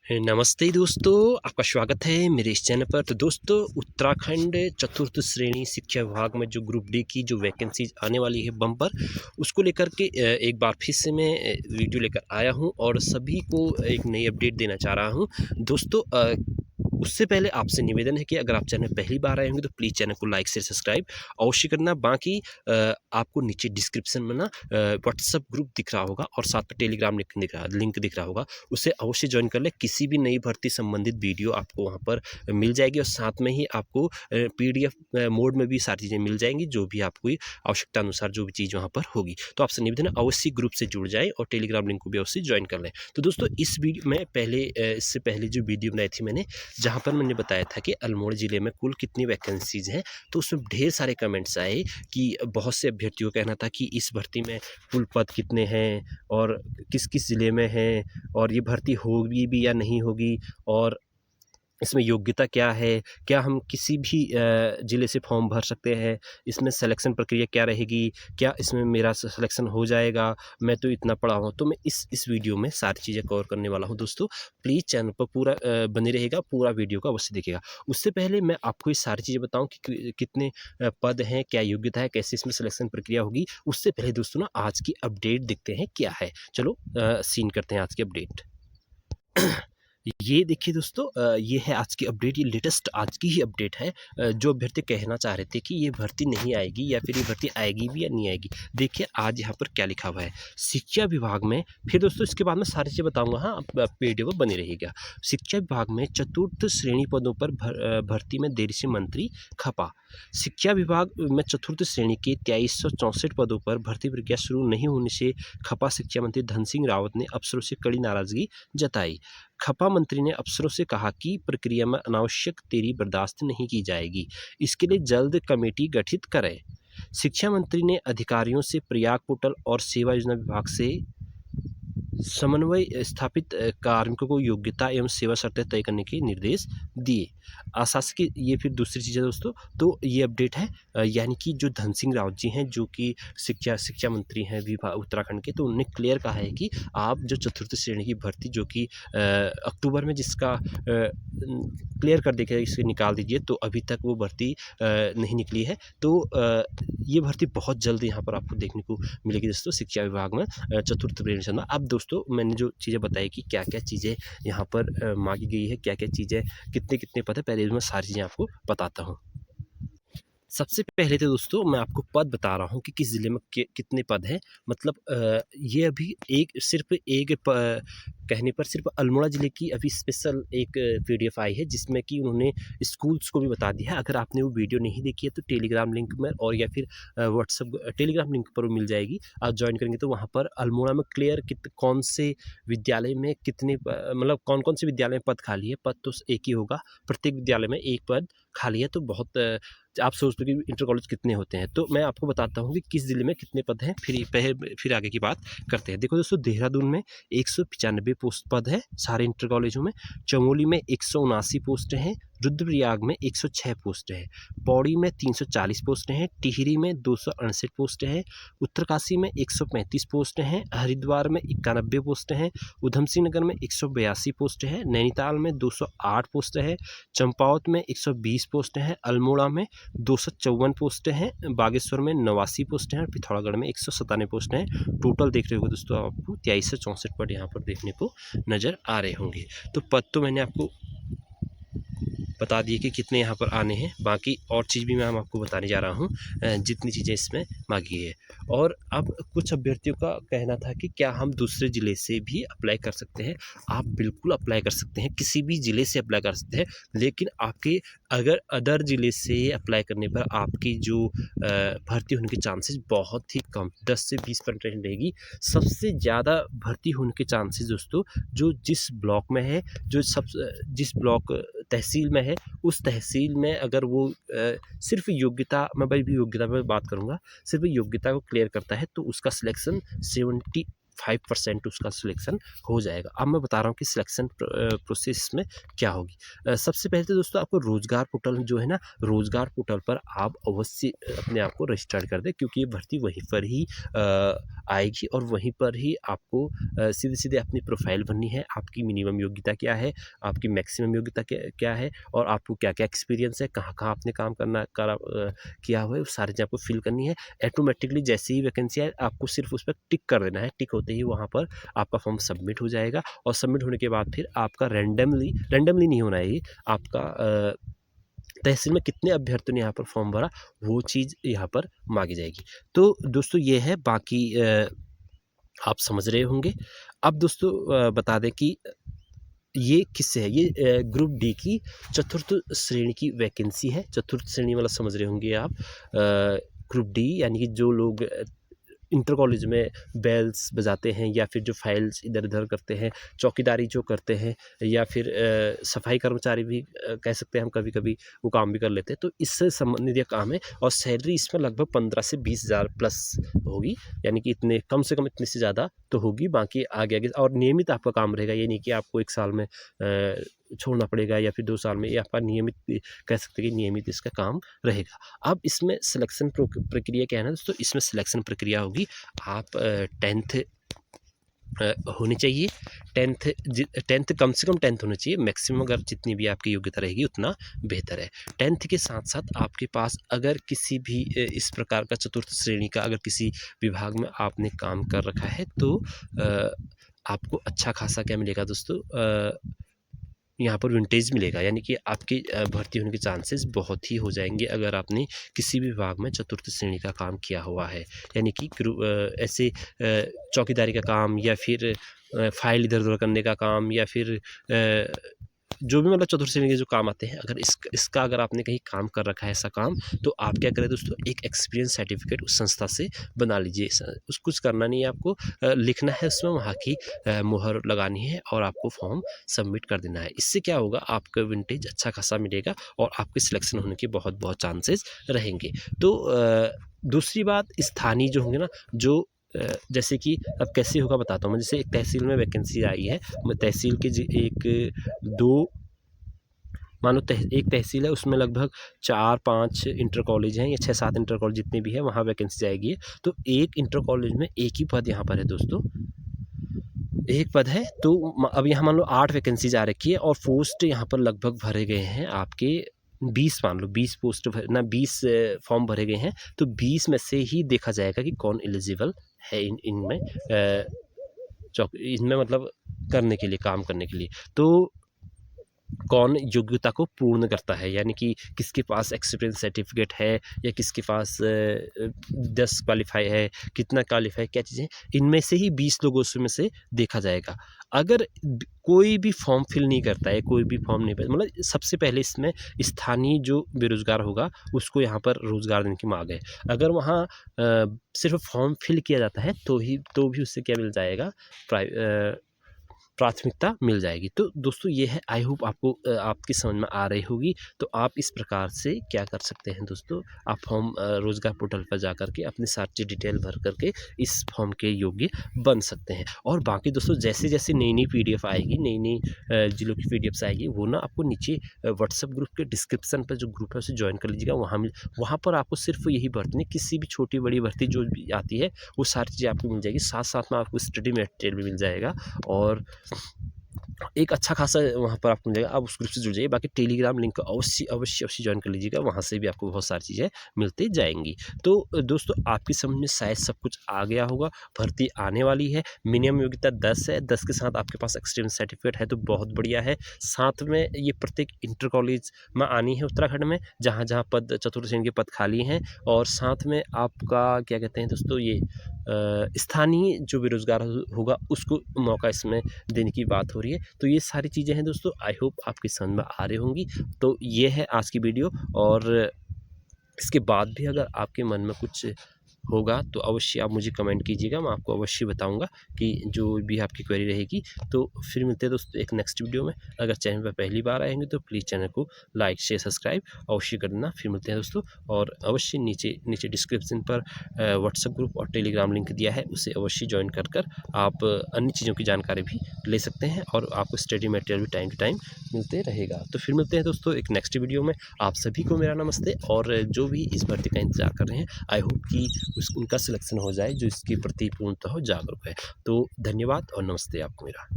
नमस्ते दोस्तों, आपका स्वागत है मेरे इस चैनल पर। तो दोस्तों, उत्तराखंड चतुर्थ श्रेणी शिक्षा विभाग में जो ग्रुप डी की जो वैकेंसीज आने वाली है बम्पर, उसको लेकर के एक बार फिर से मैं वीडियो लेकर आया हूं और सभी को एक नई अपडेट देना चाह रहा हूं। दोस्तों, उससे पहले आपसे निवेदन है कि अगर आप चैनल पहली बार आए होंगे तो प्लीज़ चैनल को लाइक शेयर सब्सक्राइब अवश्य करना। बाकी आपको नीचे डिस्क्रिप्शन में ना व्हाट्सअप ग्रुप दिख रहा होगा और साथ में टेलीग्राम लिंक दिख रहा होगा, उसे अवश्य ज्वाइन कर ले। किसी भी नई भर्ती संबंधित वीडियो आपको वहाँ पर मिल जाएगी और साथ में ही आपको PDF मोड में भी सारी चीज़ें मिल जाएंगी, जो भी आपको आवश्यकता अनुसार जो भी चीज़ वहाँ पर होगी। तो आपसे निवेदन है अवश्य ग्रुप से जुड़ जाएं और टेलीग्राम लिंक को भी अवश्य ज्वाइन कर लें। तो दोस्तों, इस वीडियो में इससे पहले जो वीडियो बनाई थी मैंने, जहाँ पर मैंने बताया था कि अल्मोड़ा ज़िले में कुल कितनी वैकेंसीज़ हैं, तो उसमें ढेर सारे कमेंट्स आए कि बहुत से अभ्यर्थियों का कहना था कि इस भर्ती में कुल पद कितने हैं और किस किस ज़िले में हैं और ये भर्ती होगी भी या नहीं होगी और इसमें योग्यता क्या है, क्या हम किसी भी ज़िले से फॉर्म भर सकते हैं, इसमें सिलेक्शन प्रक्रिया क्या रहेगी, क्या इसमें मेरा सिलेक्शन हो जाएगा, मैं तो इतना पढ़ा हूँ। तो मैं इस वीडियो में सारी चीज़ें कवर करने वाला हूँ। दोस्तों, प्लीज़ चैनल पर पूरा बने रहेगा, पूरा वीडियो को अवश्य देखिएगा। उससे पहले मैं आपको ये सारी चीज़ें बताऊँ कि कितने पद हैं, क्या योग्यता है, कैसे इसमें सिलेक्शन प्रक्रिया होगी। उससे पहले दोस्तों ना आज की अपडेट देखते हैं क्या है। चलो सीन करते हैं आज की अपडेट। ये देखिए दोस्तों, ये है आज की अपडेट, ये लेटेस्ट आज की ही अपडेट है। जो अभ्यर्थी कहना चाह रहे थे कि ये भर्ती नहीं आएगी या फिर ये भर्ती आएगी भी या नहीं आएगी, देखिए आज यहाँ पर क्या लिखा हुआ है। शिक्षा विभाग में, फिर दोस्तों इसके बाद मैं सारी चीज़ें बताऊंगा, हाँ आप वीडियो पर बने रहिएगा। शिक्षा विभाग में चतुर्थ श्रेणी पदों पर भर्ती में देरी से मंत्री खपा। शिक्षा विभाग में चतुर्थ श्रेणी के 2364 पदों पर भर्ती प्रक्रिया शुरू नहीं होने से खपा शिक्षा मंत्री धन सिंह रावत ने अफसरों से कड़ी नाराजगी जताई। खपा मंत्री ने अफसरों से कहा कि प्रक्रिया में अनावश्यक देरी बर्दाश्त नहीं की जाएगी, इसके लिए जल्द कमेटी गठित करें। शिक्षा मंत्री ने अधिकारियों से प्रयाग पोर्टल और सेवा योजना विभाग से समन्वय स्थापित कार्मिकों को योग्यता एवं सेवा शर्तें तय करने के निर्देश दिए। आशासकीय, ये फिर दूसरी चीज़ है दोस्तों। तो ये अपडेट है, यानी कि जो धन सिंह रावत जी हैं, जो कि शिक्षा मंत्री हैं विभाग उत्तराखंड के, तो उन्होंने क्लियर कहा है कि आप जो चतुर्थ श्रेणी की भर्ती जो कि अक्टूबर में जिसका क्लियर कर देखे इसे निकाल दीजिए, तो अभी तक वो भर्ती नहीं निकली है। तो ये भर्ती बहुत जल्द यहाँ पर आपको देखने को मिलेगी दोस्तों, शिक्षा विभाग में चतुर्थ श्रेणी में। अब दोस्तों, मैंने जो चीज़ें बताई कि क्या क्या चीज़ें यहाँ पर मांगी गई है, क्या क्या चीज़ें, कितने कितने पद है, पहले मैं सारी चीज़ें आपको बताता हूँ। सबसे पहले तो दोस्तों मैं आपको पद बता रहा हूँ कि किस ज़िले में कितने पद हैं। मतलब ये अभी सिर्फ एक कहने पर सिर्फ अल्मोड़ा ज़िले की अभी स्पेशल एक PDF आई है, जिसमें कि उन्होंने स्कूल्स को भी बता दिया है। अगर आपने वो वीडियो नहीं देखी है तो टेलीग्राम लिंक में और या फिर व्हाट्सअप टेलीग्राम लिंक पर मिल जाएगी। आप ज्वाइन करेंगे तो वहाँ पर अल्मोड़ा में क्लियर कौन से विद्यालय में कितने मतलब कौन कौन से विद्यालय में पद खाली है। पद तो एक ही होगा, प्रत्येक विद्यालय में एक पद खाली है। तो बहुत आप सोचते हो कि इंटर कॉलेज कितने होते हैं, तो मैं आपको बताता हूँ कि किस ज़िले में कितने पद हैं, फिर आगे की बात करते हैं। देखो दोस्तों, देहरादून में 195 पोस्ट पद है सारे इंटर कॉलेजों में। चमोली में 179 पोस्ट हैं। रुद्रप्रयाग में 106 पोस्ट है। पौड़ी में 340 पोस्ट हैं। टिहरी में 268 पोस्ट हैं। उत्तरकाशी में 135 पोस्ट हैं। हरिद्वार में 91 पोस्ट हैं। उधम सिंह नगर में 182 पोस्ट है। नैनीताल में 208 पोस्ट है। चंपावत में 120 पोस्ट हैं। अल्मोड़ा में 254 पोस्ट हैं। बागेश्वर में 89 पोस्ट हैं और पिथौरागढ़ में 197 पोस्ट हैं। टोटल देख रहे हो दोस्तों, आपको 2364 पद यहाँ पर देखने को नज़र आ रहे होंगे। तो पद तो मैंने आपको बता दिए कि कितने यहाँ पर आने हैं। बाकी और चीज़ भी मैं आपको बताने जा रहा हूँ, जितनी चीज़ें इसमें मांगी है। और अब कुछ अभ्यर्थियों का कहना था कि क्या हम दूसरे ज़िले से भी अप्लाई कर सकते हैं। आप बिल्कुल अप्लाई कर सकते हैं, किसी भी ज़िले से अप्लाई कर सकते हैं, लेकिन आपके अगर अदर ज़िले से अप्लाई करने पर आपकी जो भर्ती होने के चांसेस बहुत ही कम 10 से 20% रहेगी। सबसे ज़्यादा भर्ती होने के चांसेस दोस्तों जो जिस ब्लॉक में है, जिस ब्लॉक तहसील में है, उस तहसील में अगर वो सिर्फ योग्यता, मैं भाई भी योग्यता पर बात करूँगा, सिर्फ योग्यता को क्लियर करता है, तो उसका सिलेक्शन 5% उसका सिलेक्शन हो जाएगा। अब मैं बता रहा हूँ कि सिलेक्शन प्रोसेस में क्या होगी। सबसे पहले तो दोस्तों आपको रोज़गार पोर्टल जो है ना, रोज़गार पोर्टल पर आप अवश्य अपने आप को रजिस्टर्ड कर दें, क्योंकि ये भर्ती वहीं पर ही आएगी और वहीं पर ही आपको सीधे-सीधे अपनी प्रोफ़ाइल भरनी है। आपकी मिनिमम योग्यता क्या है, आपकी मैक्सिमम योग्यता क्या है और आपको क्या-क्या एक्सपीरियंस है, कहाँ-कहाँ आपने काम किया हुआ है, वो सारी चीज़ें आपको फ़िल करनी है। ऑटोमेटिकली जैसे ही वैकेंसी आए आपको सिर्फ उस पर टिक कर देना है। टिक होते ही वहाँ पर आपका फॉर्म सबमिट हो जाएगा और सबमिट होने के बाद फिर आपका रैंडमली नहीं होना है ये, आपका तहसील में कितने अभ्यर्थियों ने यहाँ पर फॉर्म भरा, वो चीज़ यहाँ पर मांगी जाएगी। तो दोस्तों ये है, बाकी आप समझ रहे होंगे। अब दोस्तों बता दें कि ये किससे है, ये ग्रुप डी की चतुर्थ श्रेणी की वैकेंसी है। चतुर्थ श्रेणी वाला समझ रहे होंगे आप। ग्रुप डी यानी कि जो लोग इंटर कॉलेज में बेल्स बजाते हैं या फिर जो फाइल्स इधर उधर करते हैं, चौकीदारी जो करते हैं, या फिर सफाई कर्मचारी भी कह सकते हैं हम, कभी कभी वो काम भी कर लेते हैं। तो इससे संबंधित यह काम है और सैलरी इसमें लगभग 15 से 20 हज़ार प्लस होगी, यानी कि इतने कम से कम इतने से ज़्यादा तो होगी। बाकी आगे आगे और नियमित आपका काम रहेगा, ये नहीं कि आपको 1 साल में छोड़ना पड़ेगा या फिर 2 साल में। ये आपका नियमित, कह सकते हैं कि नियमित इसका काम रहेगा। अब इसमें सिलेक्शन प्रक्रिया क्या है ना दोस्तों, इसमें सिलेक्शन प्रक्रिया होगी, आप 10th होनी चाहिए। 10th कम से कम 10th होनी चाहिए, मैक्सिमम अगर जितनी भी आपकी योग्यता रहेगी उतना बेहतर है। 10th के साथ साथ आपके पास अगर किसी भी इस प्रकार का चतुर्थ श्रेणी का अगर किसी विभाग में आपने काम कर रखा है तो आपको अच्छा खासा क्या मिलेगा दोस्तों, यहाँ पर विंटेज मिलेगा, यानी कि आपकी भर्ती होने के चांसेस बहुत ही हो जाएंगे अगर आपने किसी भी विभाग में चतुर्थ श्रेणी का काम किया हुआ है। यानी कि ऐसे चौकीदारी का काम या फिर फाइल इधर उधर करने का काम या फिर जो भी मतलब चतुर्थ श्रेणी के जो काम आते हैं, अगर इसका अगर आपने कहीं काम कर रखा है ऐसा काम, तो आप क्या करें दोस्तों, एक एक्सपीरियंस सर्टिफिकेट उस संस्था से बना लीजिए। कुछ करना नहीं है आपको, लिखना है उसमें, वहाँ की मुहर लगानी है और आपको फॉर्म सबमिट कर देना है। इससे क्या होगा, आपका विंटेज अच्छा खासा मिलेगा और आपके सिलेक्शन होने के बहुत बहुत चांसेस रहेंगे। तो दूसरी बात, स्थानीय जो होंगे ना, जो जैसे कि अब कैसे होगा बताता हूँ मैं। जैसे एक तहसील में वैकेंसी आई है, तहसील के एक दो, मान लो एक तहसील है, उसमें लगभग 4-5 इंटर कॉलेज हैं या 6-7 इंटर कॉलेज जितने भी हैं, वहाँ वैकेंसी जाएगी। तो एक इंटर कॉलेज में एक ही पद यहाँ पर है दोस्तों, एक पद है। तो अब यहाँ मान लो 8 वैकेंसीज आ रखी है और पोस्ट यहाँ पर लगभग भरे गए हैं आपके 20, मान लो 20 पोस्ट ना 20 फॉर्म भरे गए हैं। तो 20 में से ही देखा जाएगा कि कौन एलिजिबल है इनमें इनमें मतलब करने के लिए, काम करने के लिए। तो कौन योग्यता को पूर्ण करता है, यानी कि किसके पास एक्सपीरियंस सर्टिफिकेट है या किसके पास 10 क्वालिफाई है, कितना क्वालिफाई, क्या चीज़ें, इनमें से ही 20 लोगों में से देखा जाएगा। अगर कोई भी फॉर्म फिल नहीं करता है, कोई भी फॉर्म नहीं, मतलब सबसे पहले इसमें स्थानीय जो बेरोजगार होगा उसको यहाँ पर रोजगार देने की मांग है। अगर वहाँ सिर्फ फॉर्म फिल किया जाता है तो भी उससे क्या मिल जाएगा, प्राथमिकता मिल जाएगी। तो दोस्तों ये है, आई होप आपको आपकी समझ में आ रही होगी। तो आप इस प्रकार से क्या कर सकते हैं दोस्तों, आप फॉर्म रोज़गार पोर्टल पर जा करके अपनी सारी डिटेल भर करके इस फॉर्म के योग्य बन सकते हैं। और बाकी दोस्तों जैसे जैसे नई PDF आएगी, नई जिलों की PDFs आएगी, वो ना आपको नीचे व्हाट्सएप ग्रुप के डिस्क्रिप्शन पर जो ग्रुप है उसे ज्वाइन कर लीजिएगा। वहाँ पर आपको सिर्फ यही भर्ती नहीं, किसी भी छोटी बड़ी भर्ती जो भी आती है वो सारी चीज़ें आपको मिल जाएगी। साथ साथ में आपको स्टडी मटेरियल भी मिल जाएगा और एक अच्छा खासा वहाँ पर आपको मिलेगा। आप उस ग्रुप से जुड़ जाइए। बाकी टेलीग्राम लिंक अवश्य ज्वाइन कर लीजिएगा, वहाँ से भी आपको बहुत सारी चीज़ें मिलती जाएंगी। तो दोस्तों आपकी समझ में शायद सब कुछ आ गया होगा। भर्ती आने वाली है, मिनिमम योग्यता 10 है, 10 के साथ आपके पास एक्सपीरियंस सर्टिफिकेट है तो बहुत बढ़िया है। साथ में ये प्रत्येक इंटर कॉलेज में आनी है उत्तराखंड में, जहाँ जहाँ पद चतुर्थ श्रेणी के पद खाली हैं। और साथ में आपका क्या कहते हैं दोस्तों, ये स्थानीय जो बेरोजगार होगा उसको मौका इसमें देने की बात हो रही है। तो ये सारी चीज़ें हैं दोस्तों, आई होप आपकी समझ में आ रही होंगी। तो ये है आज की वीडियो, और इसके बाद भी अगर आपके मन में कुछ होगा तो अवश्य आप मुझे कमेंट कीजिएगा, मैं आपको अवश्य बताऊँगा कि जो भी आपकी क्वेरी रहेगी। तो फिर मिलते हैं दोस्तों एक नेक्स्ट वीडियो में। अगर चैनल पर पहली बार आए होंगे तो प्लीज़ चैनल को लाइक, शेयर, सब्सक्राइब अवश्य कर देना। फिर मिलते हैं दोस्तों, और अवश्य नीचे नीचे डिस्क्रिप्शन पर व्हाट्सएप ग्रुप और टेलीग्राम लिंक दिया है, उसे अवश्य जॉइन कर आप अन्य चीज़ों की जानकारी भी ले सकते हैं और आपको स्टडी मटेरियल भी टाइम टू टाइम मिलते रहेगा। तो फिर मिलते हैं दोस्तों एक नेक्स्ट वीडियो में। आप सभी को मेरा नमस्ते, और जो भी इस भर्ती का इंतजार कर रहे हैं, आई होप कि उनका सिलेक्शन हो जाए जो इसके प्रति पूर्णतः जागरूक है। तो धन्यवाद और नमस्ते आपको मेरा।